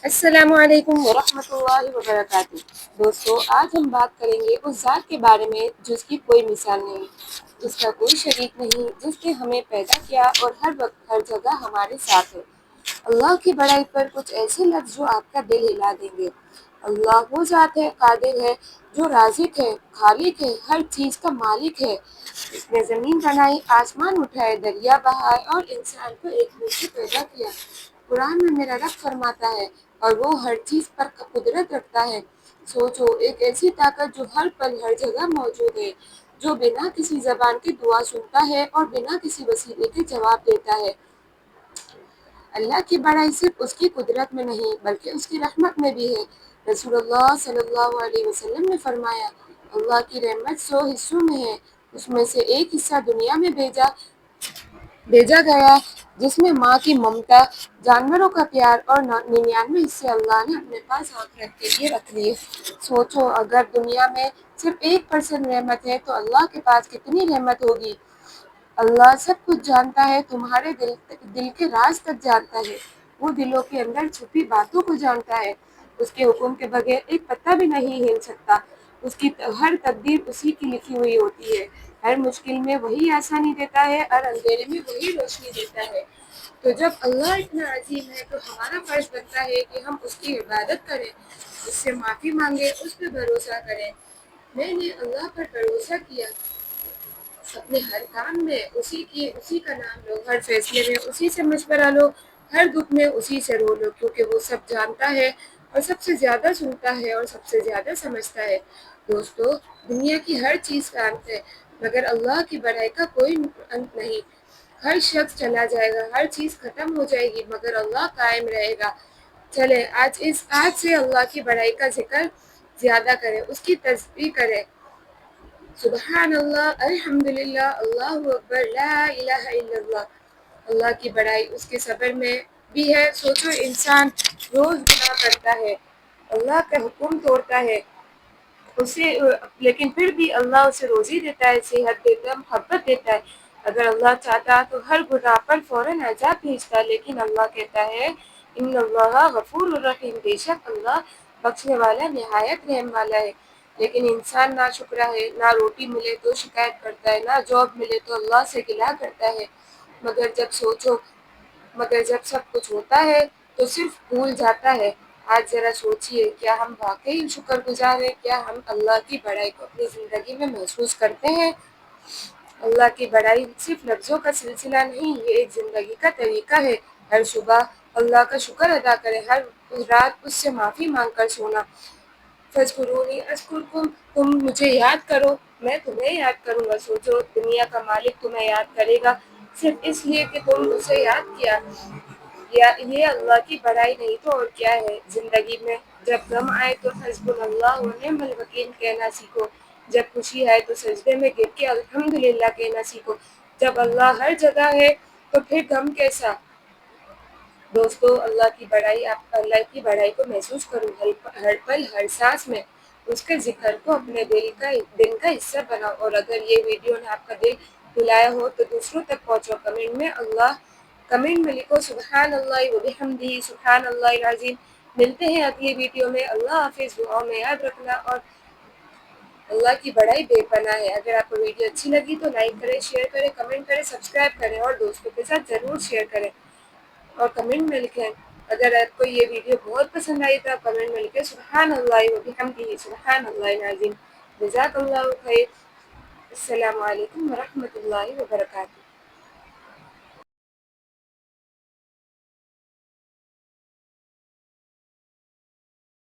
السلام علیکم ورحمۃ اللہ وبرکاتہ۔ دوستو، آج ہم بات کریں گے اس ذات کے بارے میں جس کی کوئی مثال نہیں، جس کا کوئی شریک نہیں، جس نے ہمیں پیدا کیا اور ہر وقت ہر جگہ ہمارے ساتھ ہے۔ اللہ کی بڑائی پر کچھ ایسے لفظ جو آپ کا دل ہلا دیں گے۔ اللہ وہ ذات ہے، قادر ہے، جو رازق ہے، خالق ہے، ہر چیز کا مالک ہے۔ اس نے زمین بنائی، آسمان اٹھائے، دریا بہائے اور انسان کو ایک منہ سے پیدا کیا۔ قرآن میں میرا رب فرماتا ہے، اور وہ ہر چیز پر قدرت رکھتا ہے۔ سوچو، ایک ایسی طاقت جو ہر پل ہر جگہ موجود ہے، جو بنا کسی زبان کے دعا سنتا ہے اور بنا کسی وسیلے کے جواب دیتا ہے۔ اللہ کی بڑائی صرف اس کی قدرت میں نہیں بلکہ اس کی رحمت میں بھی ہے۔ رسول اللہ صلی اللہ علیہ وسلم نے فرمایا، اللہ کی رحمت 100 حصوں میں ہے، اس میں سے ایک حصہ دنیا میں بھیجا گیا جس میں ماں کی ممتا، جانوروں کا پیار اور 99 حصے اللہ نے اپنے پاس آخرت کے لیے رکھ لیے۔ سوچو، اگر دنیا میں صرف 1% رحمت ہے تو اللہ کے پاس کتنی رحمت ہوگی۔ اللہ سب کچھ جانتا ہے، تمہارے دل کے راز تک جانتا ہے، وہ دلوں کے اندر چھپی باتوں کو جانتا ہے۔ اس کے حکم کے بغیر ایک پتا بھی نہیں ہل سکتا۔ اس کی ہر تقدیر اسی کی لکھی ہوئی ہوتی ہے۔ ہر مشکل میں وہی آسانی دیتا ہے اور اندھیرے میں وہی روشنی دیتا ہے۔ تو جب اللہ اتنا عظیم ہے تو ہمارا فرض بنتا ہے کہ ہم اس کی عبادت کریں، اس سے معافی مانگیں، اس پہ بھروسہ کریں۔ میں نے اللہ پر بھروسہ کیا، اپنے ہر کام میں اسی کا نام لو، ہر فیصلے میں اسی سے مشورہ لو، ہر دکھ میں اسی سے رو لو، کیونکہ وہ سب جانتا ہے اور سب سے زیادہ سنتا ہے اور سب سے زیادہ سمجھتا ہے۔ دوستو، دنیا کی ہر چیز کا انت ہے، مگر اللہ کی بڑائی کا کوئی انت نہیں۔ ہر شخص چلا جائے گا، ہر چیز ختم ہو جائے گی، مگر اللہ قائم رہے گا۔ چلے آج سے اللہ کی بڑائی کا ذکر زیادہ کریں، اس کی تسبیح کریں۔ سبحان اللہ، الحمدللہ، اللہ اکبر، لا الہ الا اللہ۔ اللہ کی بڑائی اس کے صبر میں بھی ہے۔ سوچو، انسان روز گناہ کرتا ہے، اللہ کا حکم توڑتا ہے، لیکن پھر بھی اللہ اسے روزی دیتا ہے، صحت دیتا ہے، محبت دیتا ہے۔ اگر اللہ چاہتا تو ہر گناہ پر فوراً عذاب بھیجتا، لیکن اللہ کہتا ہے، ان اللہ غفور الرحیم، بے شک اللہ بخشنے والا، نہایت رحم والا ہے۔ لیکن انسان ناشکرا ہے، نہ روٹی ملے تو شکایت کرتا ہے، نہ جاب ملے تو اللہ سے گلہ کرتا ہے۔ مگر جب سب کچھ ہوتا ہے تو صرف بھول جاتا ہے۔ آج ذرا سوچئے، کیا ہم واقعی شکر گزار ہیں؟ کیا ہم اللہ کی بڑائی کو اپنی زندگی میں محسوس کرتے ہیں؟ اللہ کی بڑائی صرف لفظوں کا سلسلہ نہیں، یہ ایک زندگی کا طریقہ ہے۔ ہر صبح اللہ کا شکر ادا کریں، ہر رات اس سے معافی مانگ کر سونا۔ فاذکرونی اذکرکم، تم مجھے یاد کرو، میں تمہیں یاد کروں گا۔ سوچو، دنیا کا مالک تمہیں یاد کرے گا صرف اس لیے کہ تم اسے یاد کیا۔ یہ اللہ کی بڑائی نہیں تو اور کیا ہے؟ زندگی میں جب غم آئے تو حسبنا اللہ و نعم الوکیل کہنا سیکھو، جب خوشی آئے تو سجدے میں گر کے الحمدللہ کہنا سیکھو۔ جب اللہ ہر جگہ ہے تو پھر غم کیسا؟ دوستو، اللہ کی بڑائی کو محسوس کرو، ہر پل، ہر سانس میں اس کے ذکر کو اپنے دل کا حصہ بناؤ۔ اور اگر یہ ویڈیو نے آپ کا دل ہلایا ہو تو دوسروں تک پہنچو۔ کمنٹ میں لکھو سبحان اللہ و بحمدہ، سبحان اللہ العظیم۔ ملتے ہیں اگلی ویڈیو میں۔ اللہ حافظ، دعاؤں میں یاد رکھنا، اور اللہ کی بڑائی بے پناہ ہے۔ اگر آپ کو ویڈیو اچھی لگی تو لائک کریں، شیئر کریں، کمنٹ کریں، سبسکرائب کریں اور دوستوں کے ساتھ ضرور شیئر کریں اور کمنٹ میں لکھیں۔ اگر آپ کو یہ ویڈیو بہت پسند آئی تو آپ کمنٹ میں لکھیں سبحان اللہ و بحمدہ، سبحان اللہ العظیم۔ جزاک اللہ خیر۔ السلام علیکم ورحمۃ اللہ وبرکاتہ۔